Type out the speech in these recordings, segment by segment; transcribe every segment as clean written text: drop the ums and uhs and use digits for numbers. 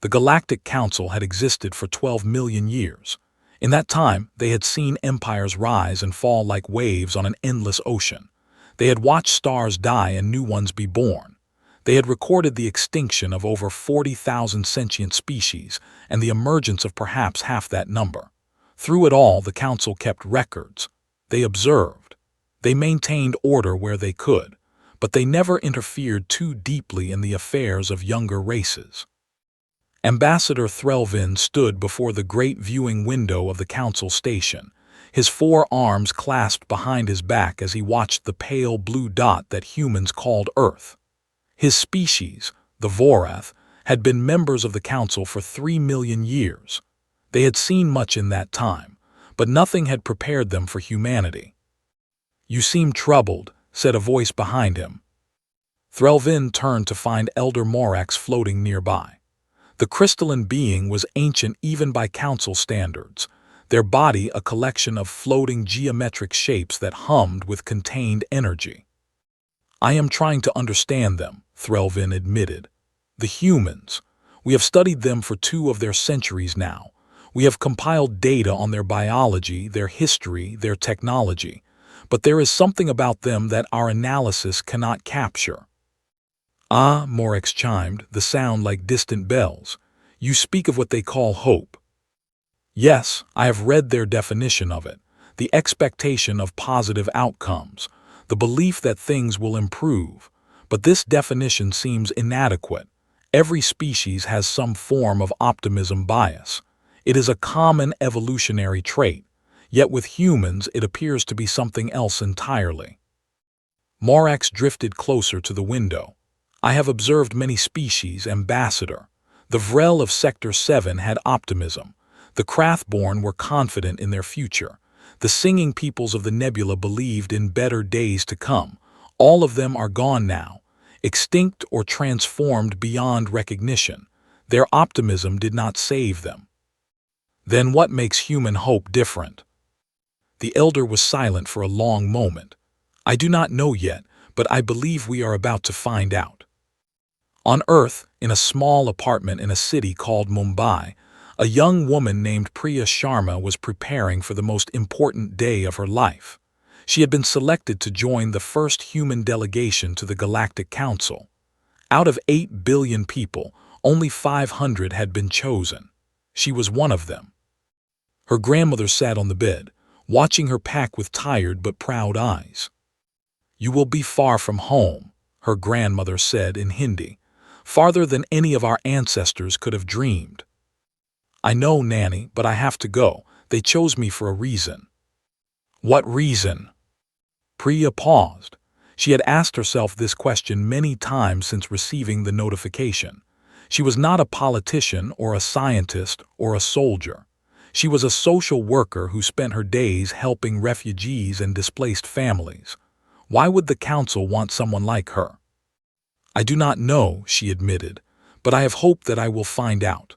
The Galactic Council had existed for 12 million years. In that time, they had seen empires rise and fall like waves on an endless ocean. They had watched stars die and new ones be born. They had recorded the extinction of over 40,000 sentient species and the emergence of perhaps half that number. Through it all, the Council kept records. They observed. They maintained order where they could, but they never interfered too deeply in the affairs of younger races. Ambassador Threlvin stood before the great viewing window of the Council station, his 4 arms clasped behind his back as he watched the pale blue dot that humans called Earth. His species, the Vorath, had been members of the Council for 3 million years. They had seen much in that time, but nothing had prepared them for humanity. "You seem troubled," said a voice behind him. Threlvin turned to find Elder Morax floating nearby. The crystalline being was ancient even by Council standards, their body a collection of floating geometric shapes that hummed with contained energy. "I am trying to understand them," Threlvin admitted. "The humans. We have studied them for 2 of their centuries now. We have compiled data on their biology, their history, their technology. But there is something about them that our analysis cannot capture." "Ah," Morax chimed, the sound like distant bells. "You speak of what they call hope." "Yes, I have read their definition of it. The expectation of positive outcomes, the belief that things will improve. But this definition seems inadequate. Every species has some form of optimism bias. It is a common evolutionary trait, yet with humans it appears to be something else entirely." Morax drifted closer to the window. "I have observed many species, Ambassador. The Vrel of Sector 7 had optimism. The Krathborn were confident in their future. The singing peoples of the nebula believed in better days to come. All of them are gone now, extinct or transformed beyond recognition. Their optimism did not save them." "Then what makes human hope different?" The elder was silent for a long moment. "I do not know yet, but I believe we are about to find out." On Earth, in a small apartment in a city called Mumbai, a young woman named Priya Sharma was preparing for the most important day of her life. She had been selected to join the first human delegation to the Galactic Council. Out of 8 billion people, only 500 had been chosen. She was one of them. Her grandmother sat on the bed, watching her pack with tired but proud eyes. "You will be far from home," her grandmother said in Hindi. "Farther than any of our ancestors could have dreamed." "I know, Nanny, but I have to go. They chose me for a reason." "What reason?" Priya paused. She had asked herself this question many times since receiving the notification. She was not a politician or a scientist or a soldier. She was a social worker who spent her days helping refugees and displaced families. Why would the Council want someone like her? "I do not know," she admitted, "but I have hope that I will find out."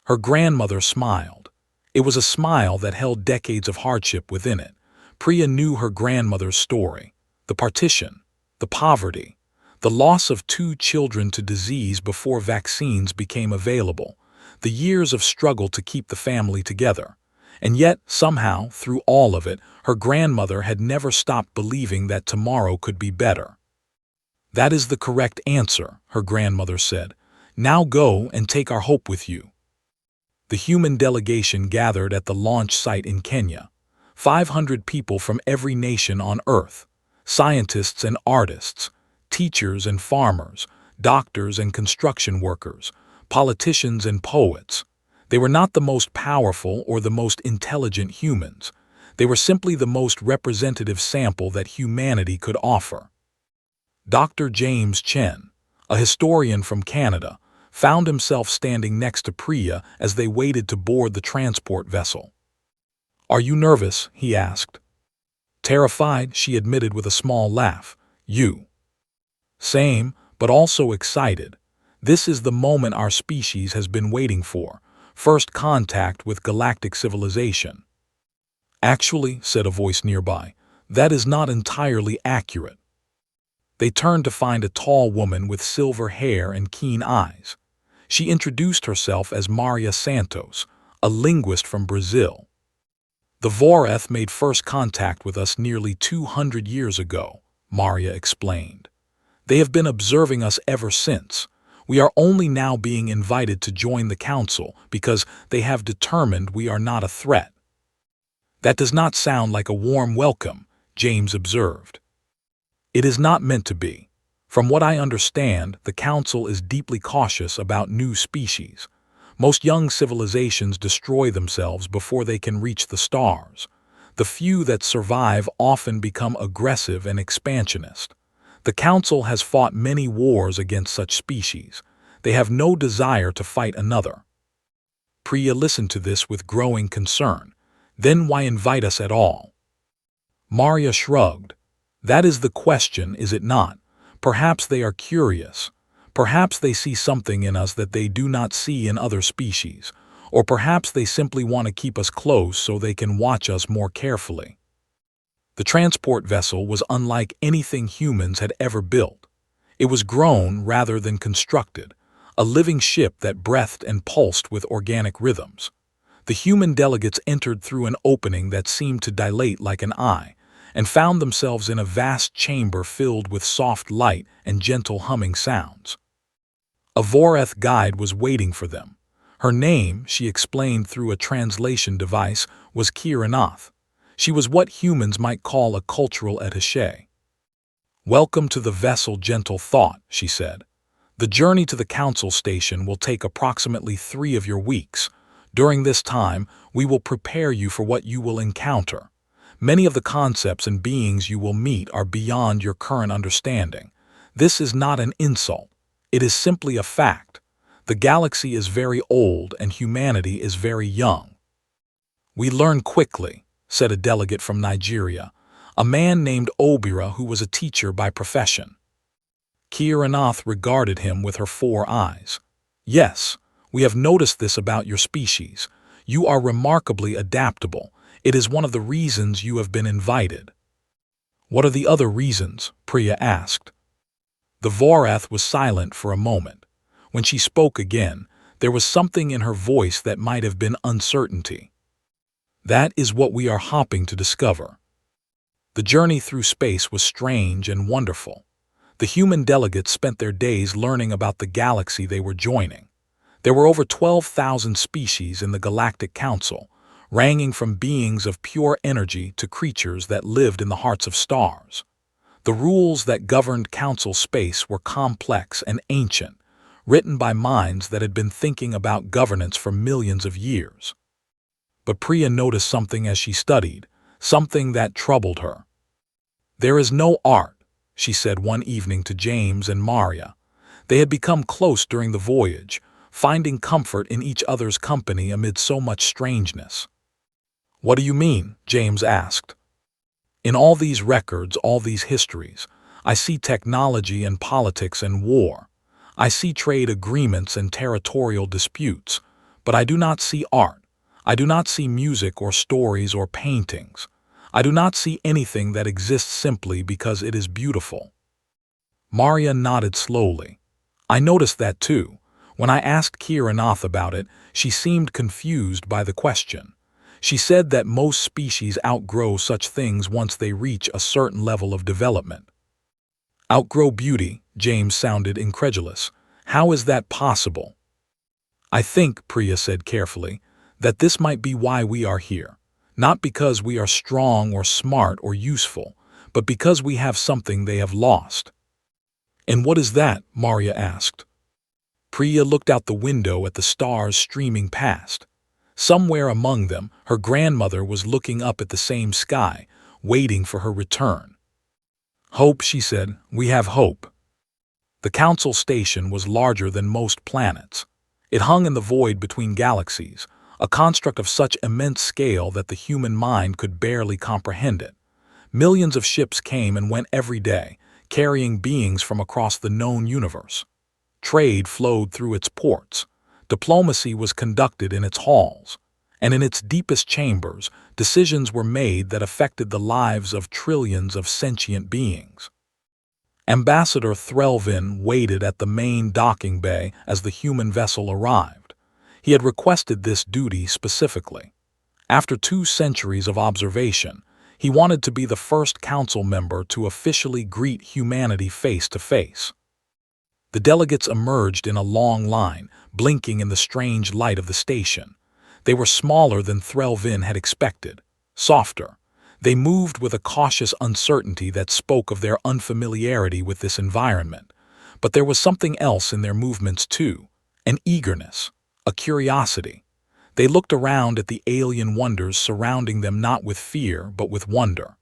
Her grandmother smiled. It was a smile that held decades of hardship within it. Priya knew her grandmother's story: the partition, the poverty, the loss of 2 children to disease before vaccines became available, the years of struggle to keep the family together. And yet, somehow, through all of it, her grandmother had never stopped believing that tomorrow could be better. "That is the correct answer," her grandmother said. "Now go and take our hope with you." The human delegation gathered at the launch site in Kenya. 500 people from every nation on Earth, scientists and artists, teachers and farmers, doctors and construction workers, politicians and poets. They were not the most powerful or the most intelligent humans. They were simply the most representative sample that humanity could offer. Dr. James Chen, a historian from Canada, found himself standing next to Priya as they waited to board the transport vessel. "Are you nervous?" he asked. "Terrified," she admitted with a small laugh. "You?" "Same, but also excited. This is the moment our species has been waiting for, first contact with galactic civilization." "Actually," said a voice nearby, "that is not entirely accurate." They turned to find a tall woman with silver hair and keen eyes. She introduced herself as Maria Santos, a linguist from Brazil. The Voreth made first contact with us nearly 200 years ago, Maria explained. They have been observing us ever since. We are only now being invited to join the council because they have determined we are not a threat. That does not sound like a warm welcome, James observed. It is not meant to be. From what I understand, the council is deeply cautious about new species. Most young civilizations destroy themselves before they can reach the stars. The few that survive often become aggressive and expansionist. The Council has fought many wars against such species. They have no desire to fight another. Priya listened to this with growing concern. Then why invite us at all? Maria shrugged. That is the question, is it not? Perhaps they are curious. Perhaps they see something in us that they do not see in other species. Or perhaps they simply want to keep us close so they can watch us more carefully. The transport vessel was unlike anything humans had ever built. It was grown rather than constructed, a living ship that breathed and pulsed with organic rhythms. The human delegates entered through an opening that seemed to dilate like an eye, and found themselves in a vast chamber filled with soft light and gentle humming sounds. A Voreth guide was waiting for them. Her name, she explained through a translation device, was Kiranath. She was what humans might call a cultural attaché. Welcome to the vessel, gentle thought, she said. The journey to the council station will take approximately 3 of your weeks. During this time, we will prepare you for what you will encounter. Many of the concepts and beings you will meet are beyond your current understanding. This is not an insult. It is simply a fact. The galaxy is very old and humanity is very young. We learn quickly, said a delegate from Nigeria, a man named Obira who was a teacher by profession. Kiranath regarded him with her 4 eyes. Yes, we have noticed this about your species. You are remarkably adaptable. It is one of the reasons you have been invited. What are the other reasons? Priya asked. The Voreth was silent for a moment. When she spoke again, there was something in her voice that might have been uncertainty. That is what we are hopping to discover. The journey through space was strange and wonderful. The human delegates spent their days learning about the galaxy they were joining. There were over 12,000 species in the Galactic Council, ranging from beings of pure energy to creatures that lived in the hearts of stars. The rules that governed council space were complex and ancient, written by minds that had been thinking about governance for millions of years. But Priya noticed something as she studied, something that troubled her. There is no art, she said one evening to James and Maria. They had become close during the voyage, finding comfort in each other's company amid so much strangeness. What do you mean? James asked. In all these records, all these histories, I see technology and politics and war. I see trade agreements and territorial disputes, but I do not see art. I do not see music or stories or paintings. I do not see anything that exists simply because it is beautiful. Maria nodded slowly. I noticed that too. When I asked Kiranath about it, she seemed confused by the question. She said that most species outgrow such things once they reach a certain level of development. Outgrow beauty, James sounded incredulous. How is that possible? I think, Priya said carefully, that this might be why we are here. Not because we are strong or smart or useful, but because we have something they have lost. And what is that? Maria asked. Priya looked out the window at the stars streaming past. Somewhere among them, her grandmother was looking up at the same sky, waiting for her return. Hope, she said, we have hope. The council station was larger than most planets. It hung in the void between galaxies, a construct of such immense scale that the human mind could barely comprehend it. Millions of ships came and went every day, carrying beings from across the known universe. Trade flowed through its ports. Diplomacy was conducted in its halls. And in its deepest chambers, decisions were made that affected the lives of trillions of sentient beings. Ambassador Threlvin waited at the main docking bay as the human vessel arrived. He had requested this duty specifically. After 2 centuries of observation, he wanted to be the first council member to officially greet humanity face to face. The delegates emerged in a long line, blinking in the strange light of the station. They were smaller than Threlvin had expected, softer. They moved with a cautious uncertainty that spoke of their unfamiliarity with this environment. But there was something else in their movements too, an eagerness, a curiosity. They looked around at the alien wonders surrounding them not with fear but with wonder.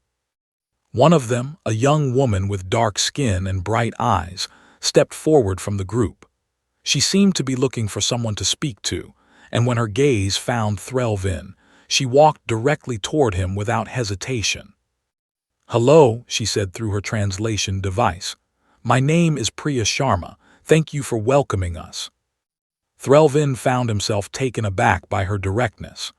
One of them, a young woman with dark skin and bright eyes, stepped forward from the group. She seemed to be looking for someone to speak to, and when her gaze found Threlvin, she walked directly toward him without hesitation. "Hello," she said through her translation device. "My name is Priya Sharma. Thank you for welcoming us." Threlvin found himself taken aback by her directness.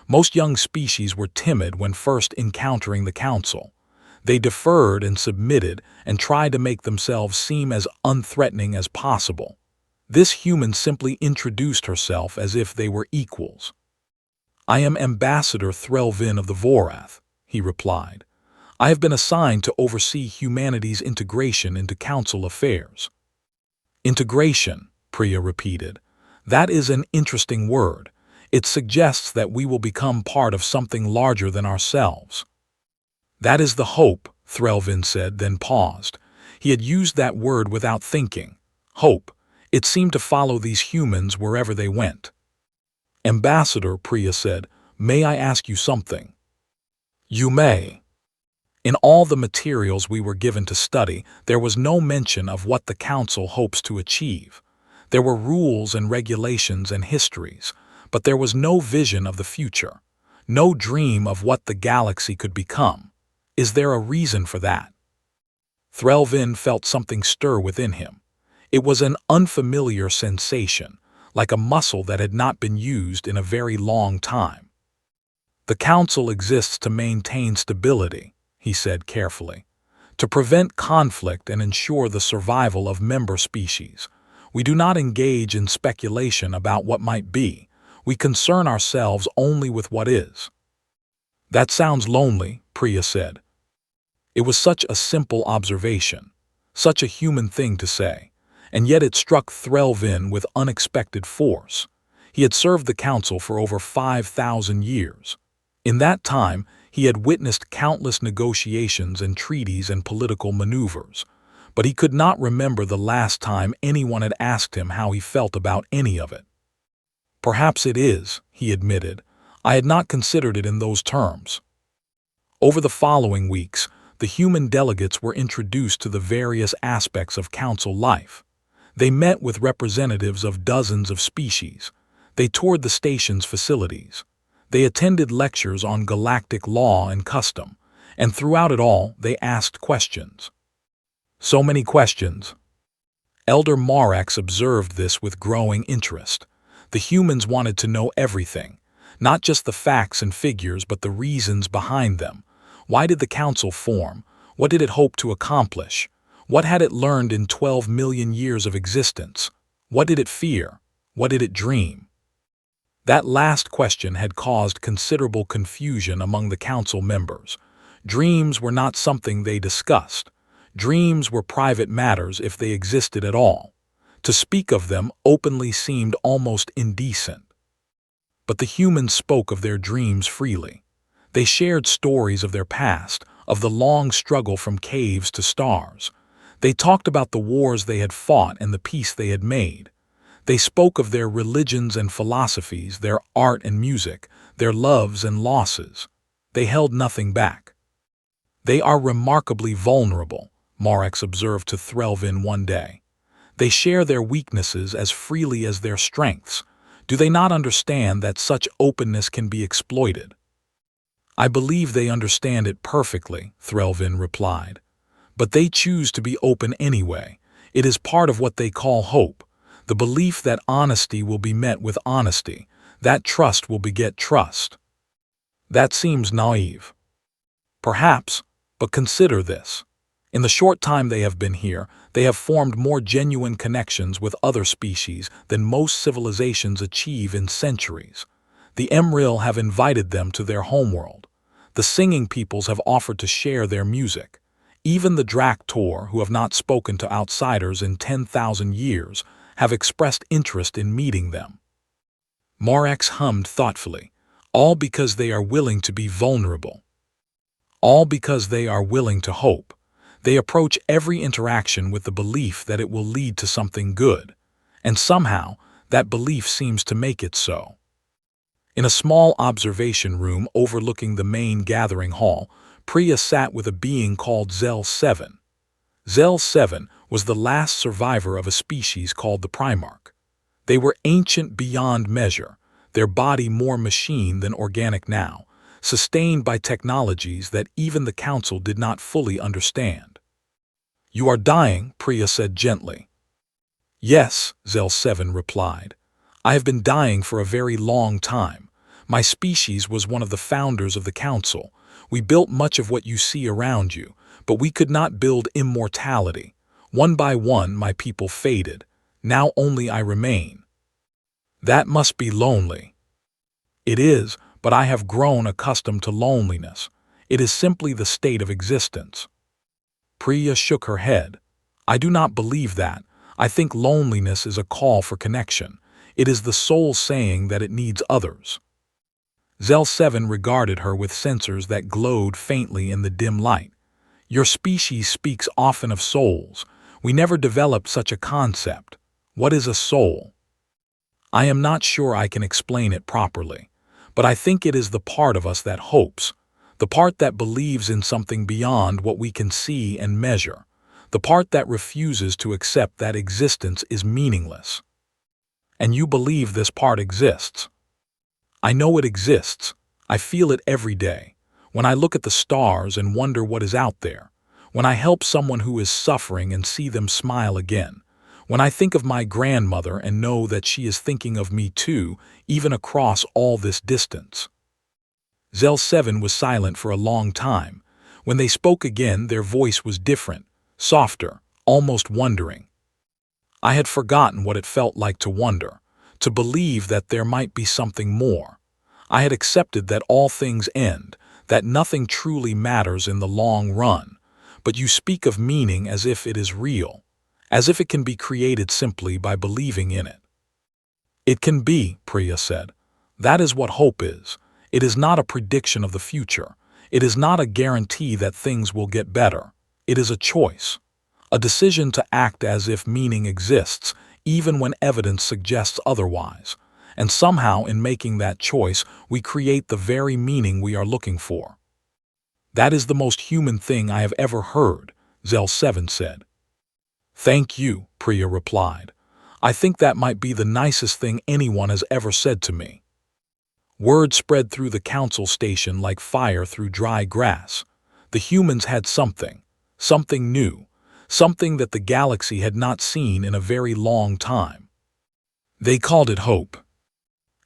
Most young species were timid when first encountering the council. They deferred and submitted and tried to make themselves seem as unthreatening as possible. This human simply introduced herself as if they were equals. "I am Ambassador Threlvin of the Vorath," he replied. "I have been assigned to oversee humanity's integration into council affairs." "Integration," Priya repeated. "That is an interesting word. It suggests that we will become part of something larger than ourselves." "That is the hope," Threlvin said, then paused. He had used that word without thinking. Hope. It seemed to follow these humans wherever they went. "Ambassador," Priya said, "may I ask you something?" "You may." In all the materials we were given to study, there was no mention of what the Council hopes to achieve. There were rules and regulations and histories, but there was no vision of the future, no dream of what the galaxy could become. Is there a reason for that? Threlvin felt something stir within him. It was an unfamiliar sensation, like a muscle that had not been used in a very long time. "The Council exists to maintain stability," he said carefully, "to prevent conflict and ensure the survival of member species. We do not engage in speculation about what might be. We concern ourselves only with what is." "That sounds lonely," Priya said. It was such a simple observation, such a human thing to say, and yet it struck Threlvin with unexpected force. He had served the Council for over 5,000 years. In that time, he had witnessed countless negotiations and treaties and political maneuvers, but he could not remember the last time anyone had asked him how he felt about any of it. "Perhaps it is," he admitted. "I had not considered it in those terms." Over the following weeks, the human delegates were introduced to the various aspects of Council life. They met with representatives of dozens of species. They toured the station's facilities. They attended lectures on galactic law and custom, and throughout it all, they asked questions. So many questions. Elder Marax observed this with growing interest. The humans wanted to know everything, not just the facts and figures, but the reasons behind them. Why did the Council form? What did it hope to accomplish? What had it learned in 12 million years of existence? What did it fear? What did it dream? That last question had caused considerable confusion among the Council members. Dreams were not something they discussed. Dreams were private matters if they existed at all. To speak of them openly seemed almost indecent. But the humans spoke of their dreams freely. They shared stories of their past, of the long struggle from caves to stars. They talked about the wars they had fought and the peace they had made. They spoke of their religions and philosophies, their art and music, their loves and losses. They held nothing back. "They are remarkably vulnerable," Marax observed to Threlvin one day. "They share their weaknesses as freely as their strengths. Do they not understand that such openness can be exploited?" "I believe they understand it perfectly," Threlvin replied. "But they choose to be open anyway. It is part of what they call hope, the belief that honesty will be met with honesty, that trust will beget trust." That seems naive. Perhaps, but consider this. In the short time they have been here, they have formed more genuine connections with other species than most civilizations achieve in centuries. The Emril have invited them to their homeworld. The singing peoples have offered to share their music. Even the Draktor, who have not spoken to outsiders in 10,000 years, have expressed interest in meeting them. Morex hummed thoughtfully, all because they are willing to be vulnerable. All because they are willing to hope. They approach every interaction with the belief that it will lead to something good, and somehow that belief seems to make it so. In a small observation room overlooking the main gathering hall, Priya sat with a being called Zel-7. Zel-7 was the last survivor of a species called the Primarch. They were ancient beyond measure, their body more machine than organic now, sustained by technologies that even the Council did not fully understand. "You are dying," Priya said gently. "Yes," Zel-7 replied. "I have been dying for a very long time. My species was one of the founders of the Council. We built much of what you see around you, but we could not build immortality. One by one my people faded. Now only I remain." "That must be lonely." "It is, but I have grown accustomed to loneliness. It is simply the state of existence." Priya shook her head. "I do not believe that. I think loneliness is a call for connection. It is the soul saying that it needs others." Zel-7 regarded her with sensors that glowed faintly in the dim light. "Your species speaks often of souls. We never developed such a concept. What is a soul?" "I am not sure I can explain it properly, but I think it is the part of us that hopes, the part that believes in something beyond what we can see and measure, the part that refuses to accept that existence is meaningless." "And you believe this part exists?" "I know it exists. I feel it every day. When I look at the stars and wonder what is out there. When I help someone who is suffering and see them smile again. When I think of my grandmother and know that she is thinking of me too, even across all this distance." Zel-7 was silent for a long time. When they spoke again, their voice was different, softer, almost wondering. "I had forgotten what it felt like to wonder, to believe that there might be something more. I had accepted that all things end, that nothing truly matters in the long run. But you speak of meaning as if it is real, as if it can be created simply by believing in it." "It can be," Priya said. "That is what hope is. It is not a prediction of the future. It is not a guarantee that things will get better. It is a choice. A decision to act as if meaning exists, even when evidence suggests otherwise. And somehow in making that choice, we create the very meaning we are looking for." "That is the most human thing I have ever heard," Zel-7 said. "Thank you," Priya replied. "I think that might be the nicest thing anyone has ever said to me." Word spread through the council station like fire through dry grass. The humans had something new, something that the galaxy had not seen in a very long time. They called it hope.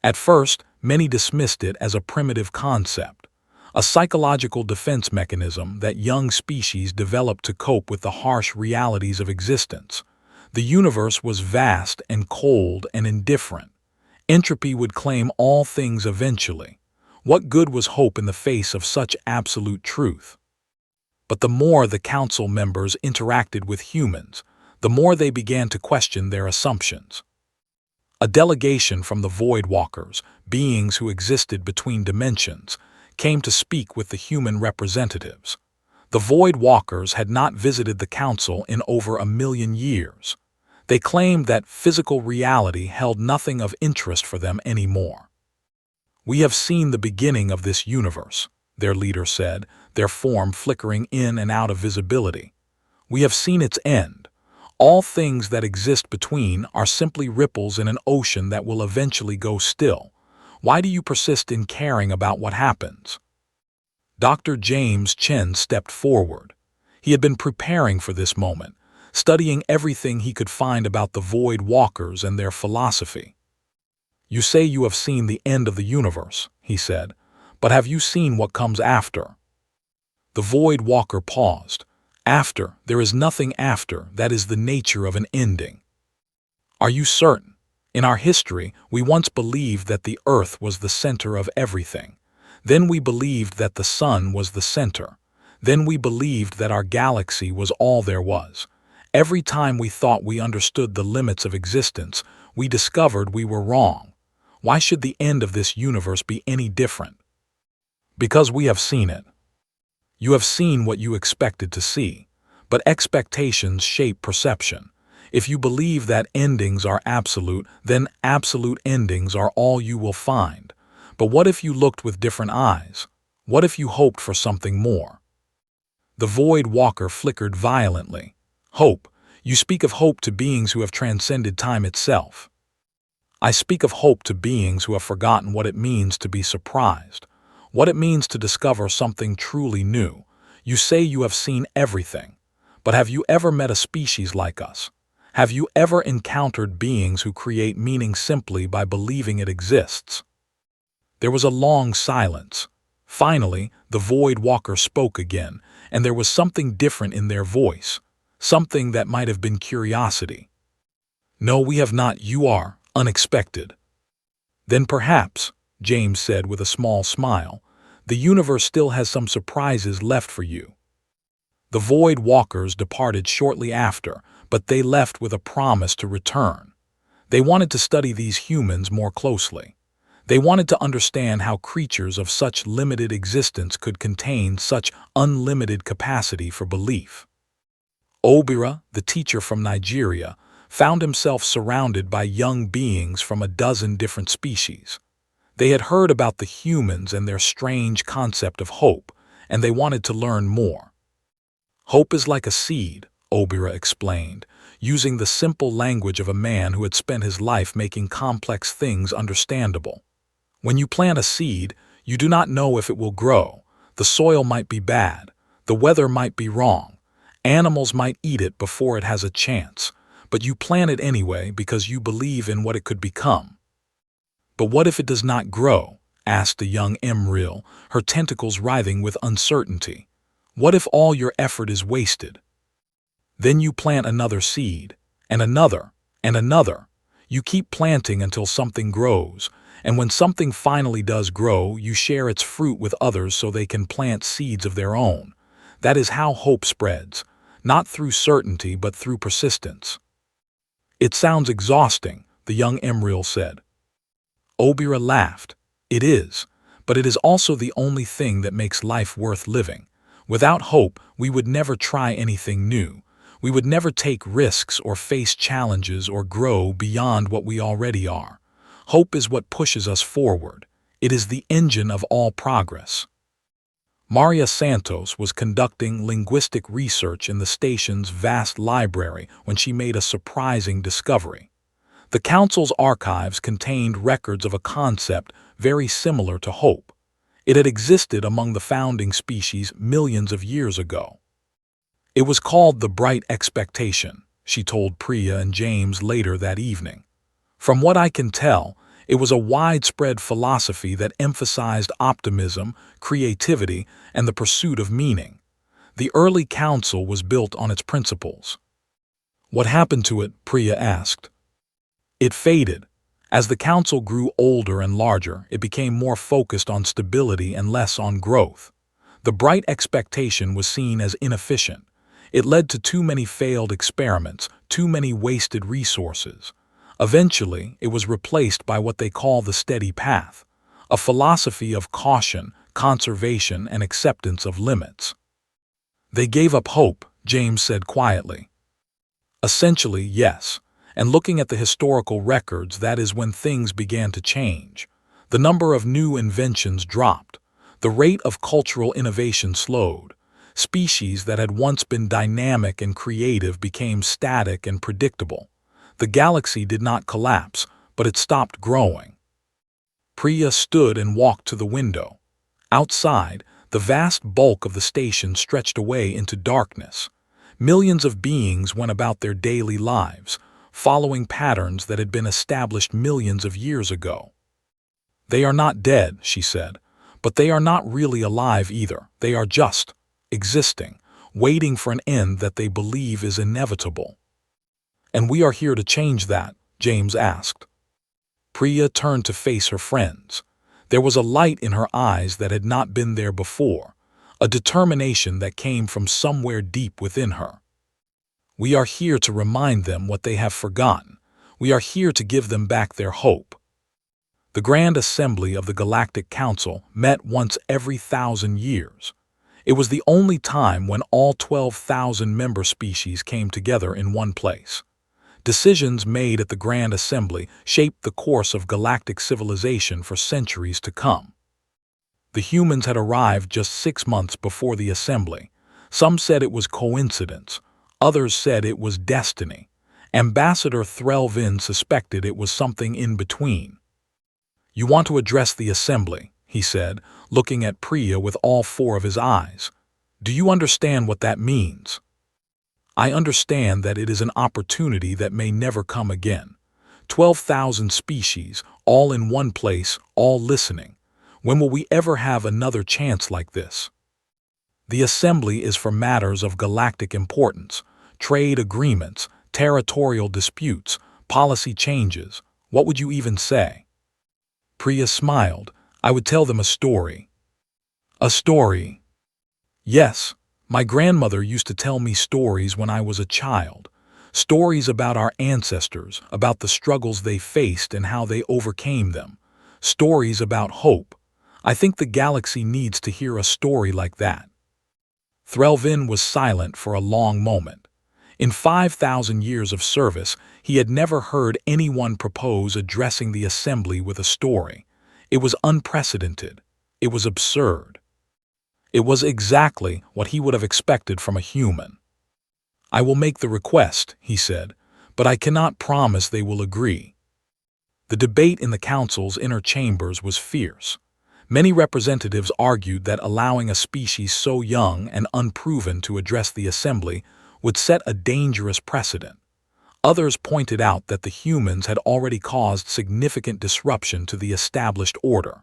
At first, many dismissed it as a primitive concept, a psychological defense mechanism that young species developed to cope with the harsh realities of existence. The universe was vast and cold and indifferent. Entropy would claim all things eventually. What good was hope in the face of such absolute truth? But the more the council members interacted with humans, the more they began to question their assumptions. A delegation from the Void Walkers, beings who existed between dimensions, came to speak with the human representatives. The Void Walkers had not visited the council in over 1,000,000 years. They claimed that physical reality held nothing of interest for them anymore. "We have seen the beginning of this universe," their leader said, their form flickering in and out of visibility. "We have seen its end. All things that exist between are simply ripples in an ocean that will eventually go still. Why do you persist in caring about what happens?" Dr. James Chen stepped forward. He had been preparing for this moment, studying everything he could find about the Void Walkers and their philosophy. "You say you have seen the end of the universe," he said, "but have you seen what comes after?" The Void Walker paused. After, there is nothing after, that is the nature of an ending. Are you certain? In our history, we once believed that the Earth was the center of everything. Then we believed that the Sun was the center. Then we believed that our galaxy was all there was. Every time we thought we understood the limits of existence, we discovered we were wrong. Why should the end of this universe be any different? Because we have seen it. You have seen what you expected to see, but expectations shape perception. If you believe that endings are absolute, then absolute endings are all you will find. But what if you looked with different eyes? What if you hoped for something more? The Void Walker flickered violently. Hope. You speak of hope to beings who have transcended time itself. I speak of hope to beings who have forgotten what it means to be surprised, what it means to discover something truly new. You say you have seen everything, but have you ever met a species like us? Have you ever encountered beings who create meaning simply by believing it exists? There was a long silence. Finally, the Void Walker spoke again, and there was something different in their voice, something that might have been curiosity. No, we have not. You are unexpected. Then perhaps, James said with a small smile, the universe still has some surprises left for you. The Void Walkers departed shortly after, but they left with a promise to return. They wanted to study these humans more closely. They wanted to understand how creatures of such limited existence could contain such unlimited capacity for belief. Obira, the teacher from Nigeria, found himself surrounded by young beings from a dozen different species. They had heard about the humans and their strange concept of hope, and they wanted to learn more. Hope is like a seed, Obira explained, using the simple language of a man who had spent his life making complex things understandable. When you plant a seed, you do not know if it will grow. The soil might be bad. The weather might be wrong. Animals might eat it before it has a chance. But you plant it anyway because you believe in what it could become. But what if it does not grow? Asked the young Emril, her tentacles writhing with uncertainty. What if all your effort is wasted? Then you plant another seed, and another, and another. You keep planting until something grows, and when something finally does grow, you share its fruit with others so they can plant seeds of their own. That is how hope spreads, not through certainty but through persistence. It sounds exhausting, the young Emril said. Obira laughed. It is, but it is also the only thing that makes life worth living. Without hope, we would never try anything new. We would never take risks or face challenges or grow beyond what we already are. Hope is what pushes us forward. It is the engine of all progress. Maria Santos was conducting linguistic research in the station's vast library when she made a surprising discovery. The Council's archives contained records of a concept very similar to hope. It had existed among the founding species millions of years ago. It was called the Bright Expectation, she told Priya and James later that evening. From what I can tell, it was a widespread philosophy that emphasized optimism, creativity, and the pursuit of meaning. The early council was built on its principles. What happened to it? Priya asked. It faded. As the council grew older and larger, it became more focused on stability and less on growth. The Bright Expectation was seen as inefficient. It led to too many failed experiments, too many wasted resources. Eventually, it was replaced by what they call the Steady Path, a philosophy of caution, conservation, and acceptance of limits. They gave up hope, James said quietly. Essentially, yes. And looking at the historical records, that is when things began to change. The number of new inventions dropped. The rate of cultural innovation slowed. Species that had once been dynamic and creative became static and predictable. The galaxy did not collapse, but it stopped growing. Priya stood and walked to the window. Outside, the vast bulk of the station stretched away into darkness. Millions of beings went about their daily lives, following patterns that had been established millions of years ago. They are not dead, she said, but they are not really alive either. They are just existing, waiting for an end that they believe is inevitable. "And we are here to change that," James asked. Priya turned to face her friends. There was a light in her eyes that had not been there before, a determination that came from somewhere deep within her. "We are here to remind them what they have forgotten. We are here to give them back their hope." The Grand Assembly of the Galactic Council met once every 1,000 years. It was the only time when all 12,000 member species came together in one place. Decisions made at the Grand Assembly shaped the course of galactic civilization for centuries to come. The humans had arrived just 6 months before the assembly. Some said it was coincidence. Others said it was destiny. Ambassador Threlvin suspected it was something in between. "You want to address the assembly," he said, looking at Priya with all 4 of his eyes. "Do you understand what that means?" "I understand that it is an opportunity that may never come again. 12,000 species, all in one place, all listening. When will we ever have another chance like this?" "The assembly is for matters of galactic importance, trade agreements, territorial disputes, policy changes. What would you even say?" Priya smiled. "I would tell them a story." "A story?" "Yes. My grandmother used to tell me stories when I was a child. Stories about our ancestors, about the struggles they faced and how they overcame them. Stories about hope. I think the galaxy needs to hear a story like that." Threlvin was silent for a long moment. In 5,000 years of service, he had never heard anyone propose addressing the assembly with a story. It was unprecedented. It was absurd. It was exactly what he would have expected from a human. "I will make the request," he said, "but I cannot promise they will agree." The debate in the council's inner chambers was fierce. Many representatives argued that allowing a species so young and unproven to address the assembly would set a dangerous precedent. Others pointed out that the humans had already caused significant disruption to the established order.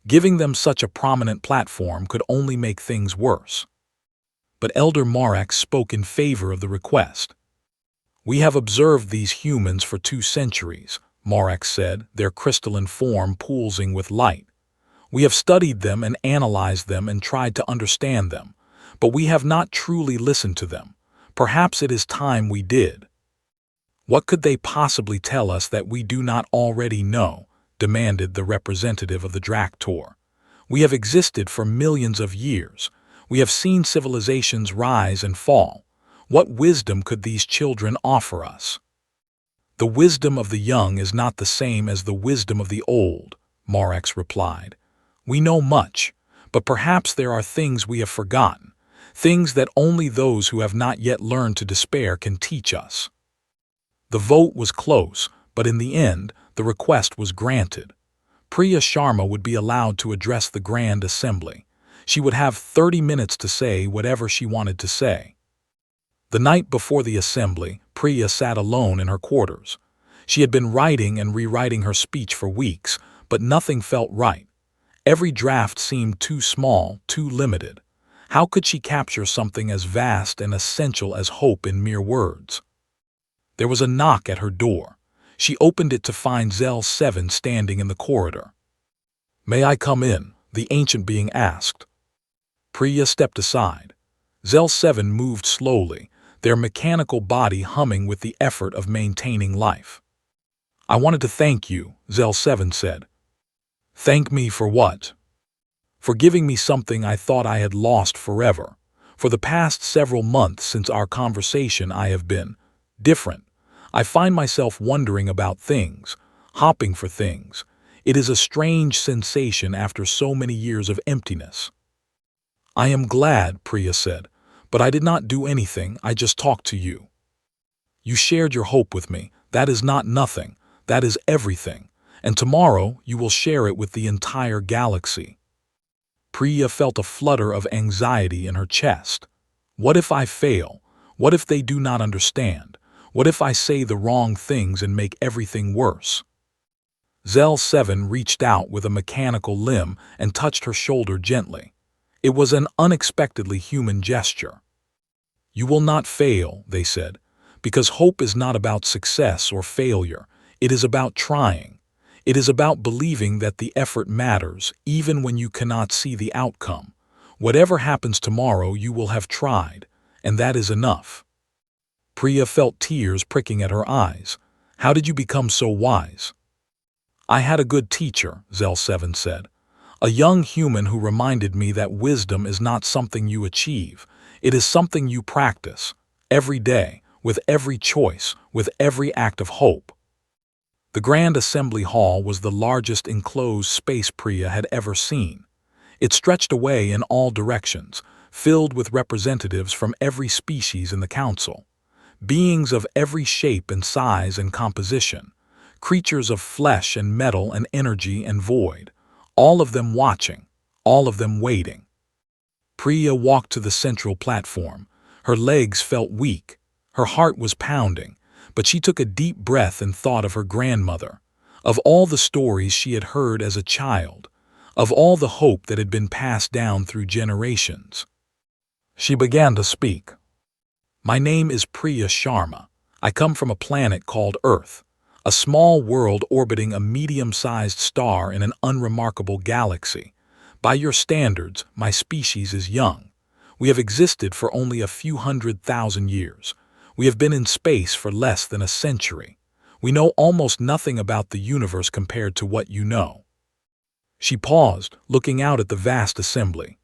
Giving them such a prominent platform could only make things worse. But Elder Marek spoke in favor of the request. "We have observed these humans for 2 centuries, Marek said, their crystalline form pulsing with light. "We have studied them and analyzed them and tried to understand them, but we have not truly listened to them. Perhaps it is time we did." "What could they possibly tell us that we do not already know?" demanded the representative of the Draktor. "We have existed for millions of years. We have seen civilizations rise and fall. What wisdom could these children offer us?" "The wisdom of the young is not the same as the wisdom of the old," Marek replied. "We know much, but perhaps there are things we have forgotten, things that only those who have not yet learned to despair can teach us." The vote was close, but in the end, the request was granted. Priya Sharma would be allowed to address the Grand Assembly. She would have 30 minutes to say whatever she wanted to say. The night before the assembly, Priya sat alone in her quarters. She had been writing and rewriting her speech for weeks, but nothing felt right. Every draft seemed too small, too limited. How could she capture something as vast and essential as hope in mere words? There was a knock at her door. She opened it to find Zel 7 standing in the corridor. "May I come in?" the ancient being asked. Priya stepped aside. Zel 7 moved slowly, their mechanical body humming with the effort of maintaining life. "I wanted to thank you," Zel 7 said. "Thank me for what?" "For giving me something I thought I had lost forever. For the past several months since our conversation I have been different. I find myself wondering about things, hopping for things. It is a strange sensation after so many years of emptiness." "I am glad," Priya said, "but I did not do anything, I just talked to you. You shared your hope with me. That is not nothing, that is everything, and tomorrow you will share it with the entire galaxy." Priya felt a flutter of anxiety in her chest. What if I fail? What if they do not understand? What if I say the wrong things and make everything worse? Zel 7 reached out with a mechanical limb and touched her shoulder gently. It was an unexpectedly human gesture. You will not fail, they said, because hope is not about success or failure. It is about trying. It is about believing that the effort matters, even when you cannot see the outcome. Whatever happens tomorrow, you will have tried, and that is enough. Priya felt tears pricking at her eyes. How did you become so wise? I had a good teacher, Zel7 said. A young human who reminded me that wisdom is not something you achieve. It is something you practice, every day, with every choice, with every act of hope. The Grand Assembly Hall was the largest enclosed space Priya had ever seen. It stretched away in all directions, filled with representatives from every species in the council. Beings of every shape and size and composition, creatures of flesh and metal and energy and void, all of them watching, all of them waiting. Priya walked to the central platform. Her legs felt weak. Her heart was pounding, but she took a deep breath and thought of her grandmother, of all the stories she had heard as a child, of all the hope that had been passed down through generations. She began to speak. My name is Priya Sharma. I come from a planet called Earth, a small world orbiting a medium-sized star in an unremarkable galaxy. By your standards, my species is young. We have existed for only a few 100,000 years. We have been in space for less than a century. We know almost nothing about the universe compared to what you know. She paused, looking out at the vast assembly.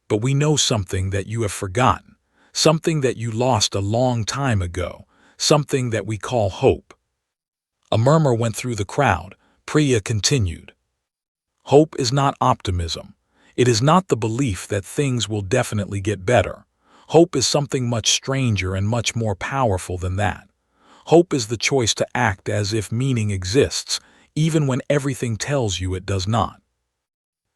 But we know something that you have forgotten, something that you lost a long time ago, something that we call hope. A murmur went through the crowd. Priya continued. Hope is not optimism. It is not the belief that things will definitely get better. Hope is something much stranger and much more powerful than that. Hope is the choice to act as if meaning exists, even when everything tells you it does not.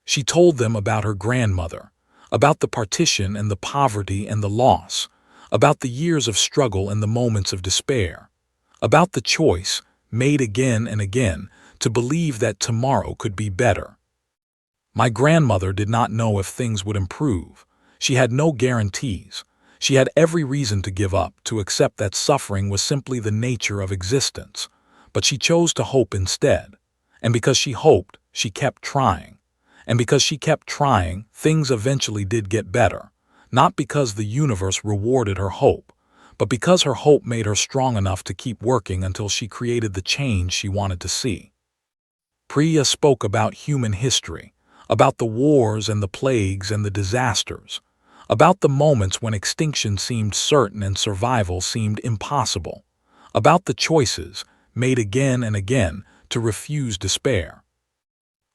She told them about her grandmother, about the partition and the poverty and the loss, about the years of struggle and the moments of despair, about the choice, made again and again, to believe that tomorrow could be better. My grandmother did not know if things would improve. She had no guarantees. She had every reason to give up, to accept that suffering was simply the nature of existence. But she chose to hope instead. And because she hoped, she kept trying. And because she kept trying, things eventually did get better. Not because the universe rewarded her hope, but because her hope made her strong enough to keep working until she created the change she wanted to see. Priya spoke about human history, about the wars and the plagues and the disasters, about the moments when extinction seemed certain and survival seemed impossible, about the choices, made again and again, to refuse despair.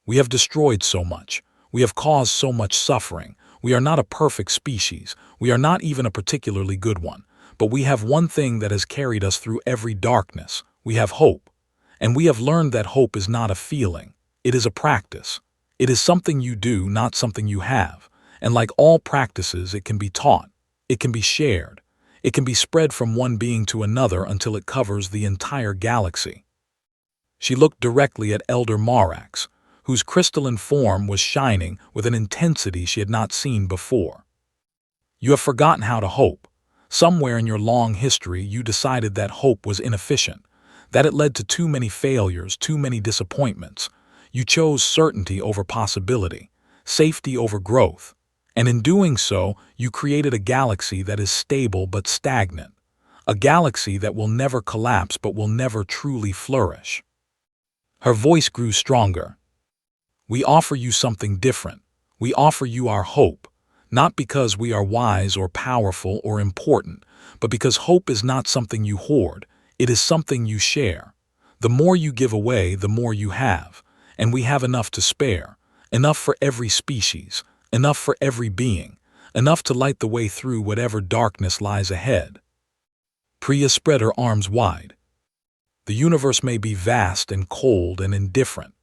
We have destroyed so much. We have caused so much suffering. We are not a perfect species. We are not even a particularly good one. But we have one thing that has carried us through every darkness. We have hope. And we have learned that hope is not a feeling. It is a practice. It is something you do, not something you have. And like all practices, it can be taught. It can be shared. It can be spread from one being to another until it covers the entire galaxy. She looked directly at Elder Marax, whose crystalline form was shining with an intensity she had not seen before. You have forgotten how to hope. Somewhere in your long history, you decided that hope was inefficient, that it led to too many failures, too many disappointments. You chose certainty over possibility, safety over growth, and in doing so, you created a galaxy that is stable but stagnant, a galaxy that will never collapse but will never truly flourish. Her voice grew stronger. We offer you something different. We offer you our hope, not because we are wise or powerful or important, but because hope is not something you hoard. It is something you share. The more you give away, the more you have, and we have enough to spare, enough for every species, enough for every being, enough to light the way through whatever darkness lies ahead. Priya spread her arms wide. The universe may be vast and cold and indifferent.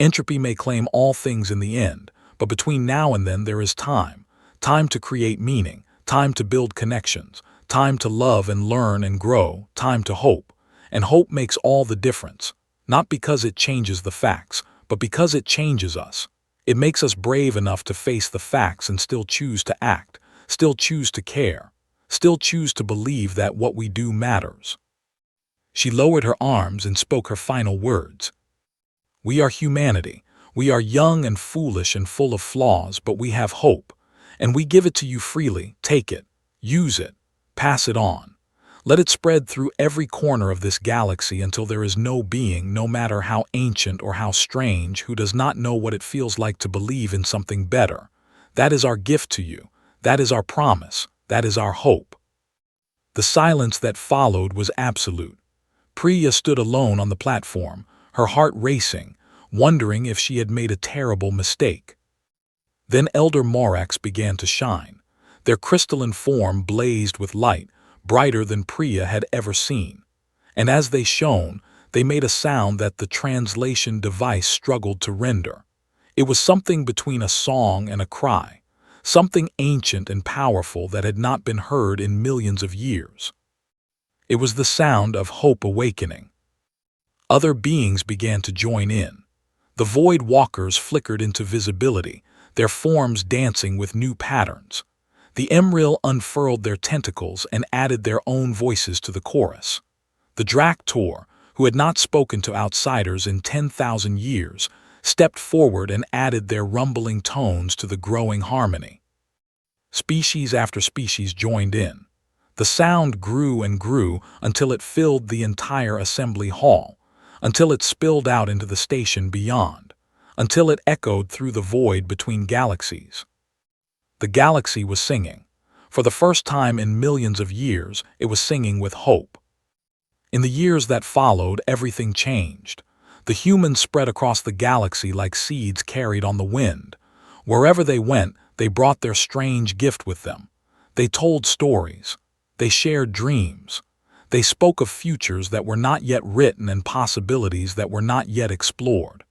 Entropy may claim all things in the end, but between now and then there is time. Time to create meaning, time to build connections, time to love and learn and grow, time to hope. And hope makes all the difference, not because it changes the facts, but because it changes us. It makes us brave enough to face the facts and still choose to act, still choose to care, still choose to believe that what we do matters. She lowered her arms and spoke her final words. We are humanity. We are young and foolish and full of flaws, but we have hope. And we give it to you freely. Take it. Use it. Pass it on. Let it spread through every corner of this galaxy until there is no being, no matter how ancient or how strange, who does not know what it feels like to believe in something better. That is our gift to you. That is our promise. That is our hope. The silence that followed was absolute. Priya stood alone on the platform, her heart racing, wondering if she had made a terrible mistake. Then Elder Morax began to shine. Their crystalline form blazed with light, brighter than Priya had ever seen. And as they shone, they made a sound that the translation device struggled to render. It was something between a song and a cry, something ancient and powerful that had not been heard in millions of years. It was the sound of hope awakening. Other beings began to join in. The Void Walkers flickered into visibility, their forms dancing with new patterns. The Emril unfurled their tentacles and added their own voices to the chorus. The Draktor, who had not spoken to outsiders in 10,000 years, stepped forward and added their rumbling tones to the growing harmony. Species after species joined in. The sound grew and grew until it filled the entire assembly hall, until it spilled out into the station beyond, until it echoed through the void between galaxies. The galaxy was singing. For the first time in millions of years, it was singing with hope. In the years that followed, everything changed. The humans spread across the galaxy like seeds carried on the wind. Wherever they went, they brought their strange gift with them. They told stories. They shared dreams. They spoke of futures that were not yet written and possibilities that were not yet explored.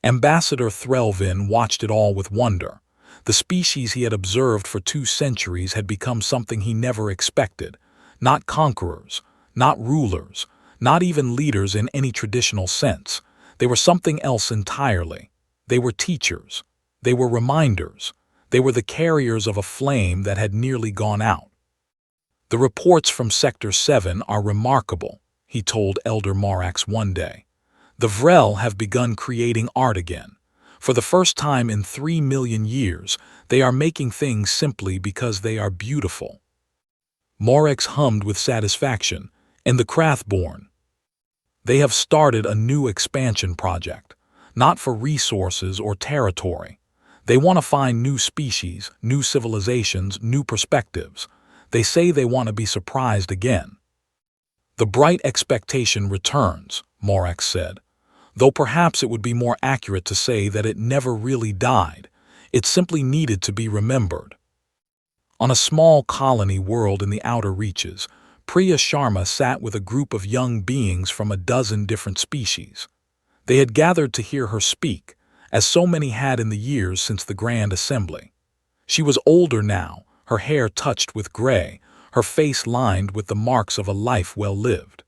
Ambassador Threlvin watched it all with wonder. The species he had observed for 2 centuries had become something he never expected. Not conquerors, not rulers, not even leaders in any traditional sense. They were something else entirely. They were teachers. They were reminders. They were the carriers of a flame that had nearly gone out. The reports from Sector 7 are remarkable, he told Elder Morax one day. The Vrel have begun creating art again. For the first time in 3 million years, they are making things simply because they are beautiful. Morax hummed with satisfaction, and the Krathborn. They have started a new expansion project, not for resources or territory. They want to find new species, new civilizations, new perspectives. They say they want to be surprised again. The bright expectation returns, Morax said. Though perhaps it would be more accurate to say that it never really died. It simply needed to be remembered. On a small colony world in the outer reaches, Priya Sharma sat with a group of young beings from a dozen different species. They had gathered to hear her speak, as so many had in the years since the Grand Assembly. She was older now, her hair touched with gray, her face lined with the marks of a life well lived.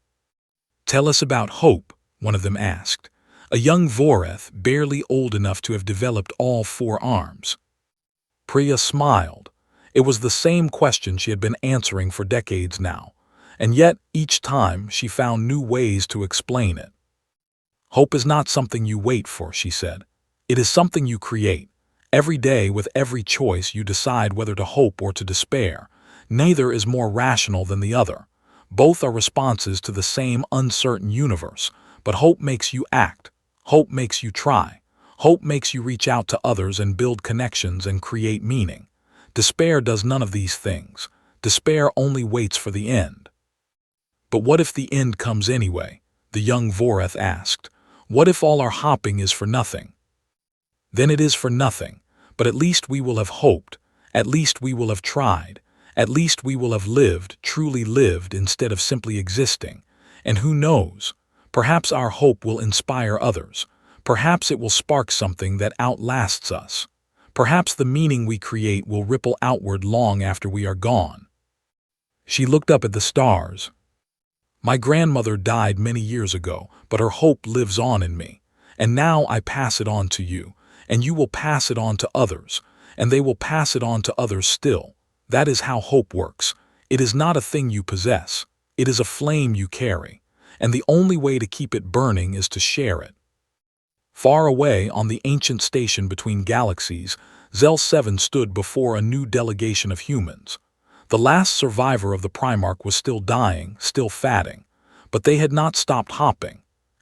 "Tell us about hope," one of them asked. A young Voreth, barely old enough to have developed all 4 arms. Priya smiled. It was the same question she had been answering for decades now, and yet each time she found new ways to explain it. "Hope is not something you wait for," she said. "It is something you create. Every day with every choice you decide whether to hope or to despair. Neither is more rational than the other. Both are responses to the same uncertain universe, but hope makes you act. Hope makes you try. Hope makes you reach out to others and build connections and create meaning. Despair does none of these things. Despair only waits for the end." "But what if the end comes anyway?" the young Voreth asked. "What if all our hopping is for nothing?" "Then it is for nothing, but at least we will have hoped. At least we will have tried. At least we will have lived, truly lived, instead of simply existing. And who knows? Perhaps our hope will inspire others. Perhaps it will spark something that outlasts us. Perhaps the meaning we create will ripple outward long after we are gone." She looked up at the stars. "My grandmother died many years ago, but her hope lives on in me. And now I pass it on to you, and you will pass it on to others, and they will pass it on to others still. That is how hope works. It is not a thing you possess. It is a flame you carry, and the only way to keep it burning is to share it. Far away on the ancient station between galaxies, Zel 7 stood before a new delegation of humans. The last survivor of the Primarch was still dying, still fatting, but they had not stopped hopping.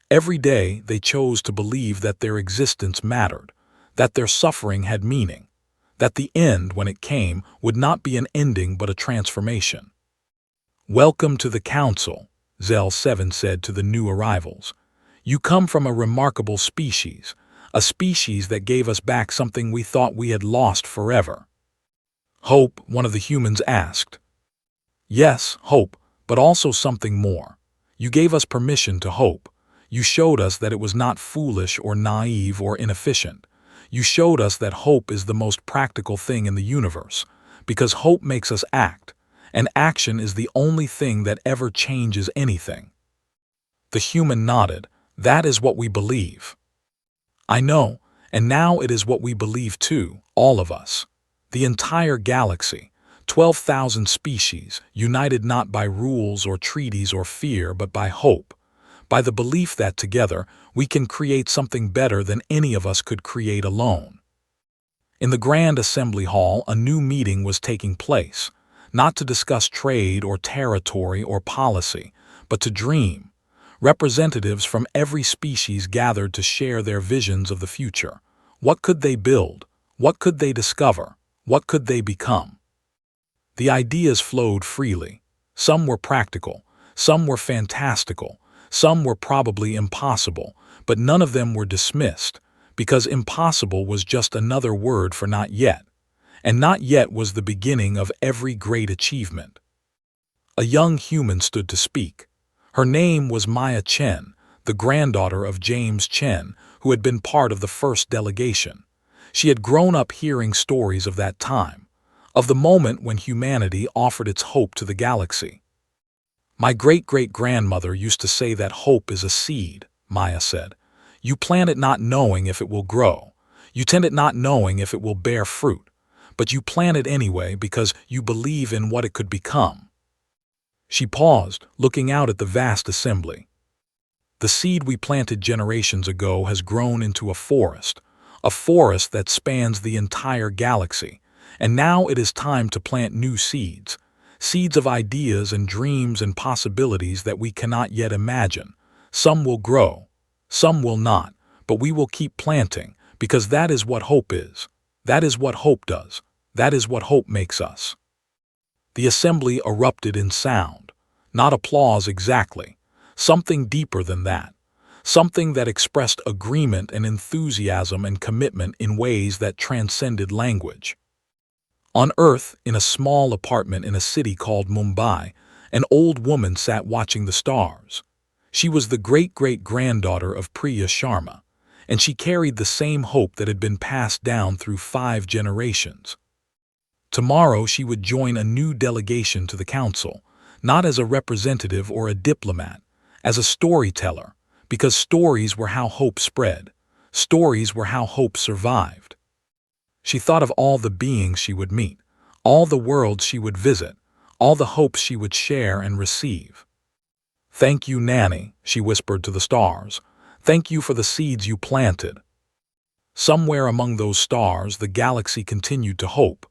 Every day they chose to believe that their existence mattered, that their suffering had meaning, that the end, when it came, would not be an ending but a transformation. "Welcome to the Council," Zel 7 said to the new arrivals. "You come from a remarkable species, a species that gave us back something we thought we had lost forever." "Hope?" one of the humans asked. "Yes, hope, but also something more. You gave us permission to hope. You showed us that it was not foolish or naive or inefficient. You showed us that hope is the most practical thing in the universe, because hope makes us act, and action is the only thing that ever changes anything." The human nodded. "That is what we believe." "I know, and now it is what we believe too, all of us. The entire galaxy, 12,000 species, united not by rules or treaties or fear, but by hope, by the belief that together we can create something better than any of us could create alone." In the Grand Assembly Hall, a new meeting was taking place, not to discuss trade or territory or policy, but to dream. Representatives from every species gathered to share their visions of the future. What could they build? What could they discover? What could they become? The ideas flowed freely. Some were practical, some were fantastical, some were probably impossible, but none of them were dismissed, because impossible was just another word for not yet, and not yet was the beginning of every great achievement. A young human stood to speak. Her name was Maya Chen, the granddaughter of James Chen, who had been part of the first delegation. She had grown up hearing stories of that time, of the moment when humanity offered its hope to the galaxy. "My great-great-grandmother used to say that hope is a seed," Maya said. "You plant it not knowing if it will grow. You tend it not knowing if it will bear fruit, but you plant it anyway because you believe in what it could become." She paused, looking out at the vast assembly. "The seed we planted generations ago has grown into a forest that spans the entire galaxy, and now it is time to plant new seeds, seeds of ideas and dreams and possibilities that we cannot yet imagine. Some will grow, some will not, but we will keep planting, because that is what hope is. That is what hope does. That is what hope makes us." The assembly erupted in sound. Not applause exactly. Something deeper than that. Something that expressed agreement and enthusiasm and commitment in ways that transcended language. On Earth, in a small apartment in a city called Mumbai, an old woman sat watching the stars. She was the great-great-granddaughter of Priya Sharma, and she carried the same hope that had been passed down through 5 generations. Tomorrow she would join a new delegation to the council, not as a representative or a diplomat, as a storyteller, because stories were how hope spread. Stories were how hope survived. She thought of all the beings she would meet, all the worlds she would visit, all the hopes she would share and receive. "Thank you, Nanny," she whispered to the stars. "Thank you for the seeds you planted." Somewhere among those stars, the galaxy continued to hope.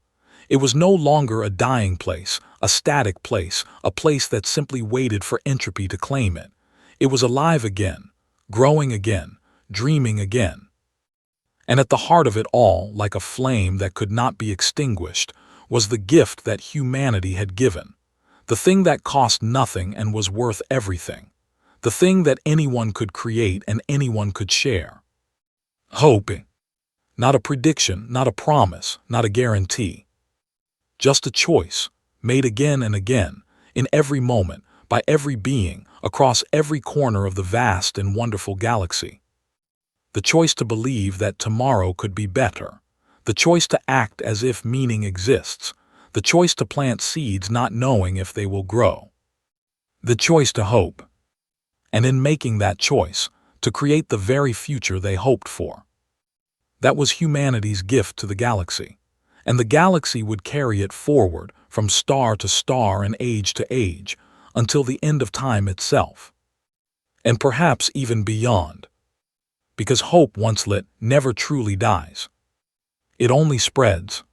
It was no longer a dying place, a static place, a place that simply waited for entropy to claim it. It was alive again, growing again, dreaming again. And at the heart of it all, like a flame that could not be extinguished, was the gift that humanity had given. The thing that cost nothing and was worth everything. The thing that anyone could create and anyone could share. Hope. Not a prediction, not a promise, not a guarantee. Just a choice, made again and again, in every moment, by every being, across every corner of the vast and wonderful galaxy. The choice to believe that tomorrow could be better. The choice to act as if meaning exists. The choice to plant seeds not knowing if they will grow. The choice to hope. And in making that choice, to create the very future they hoped for. That was humanity's gift to the galaxy. And the galaxy would carry it forward, from star to star and age to age, until the end of time itself. And perhaps even beyond. Because hope once lit never truly dies. It only spreads,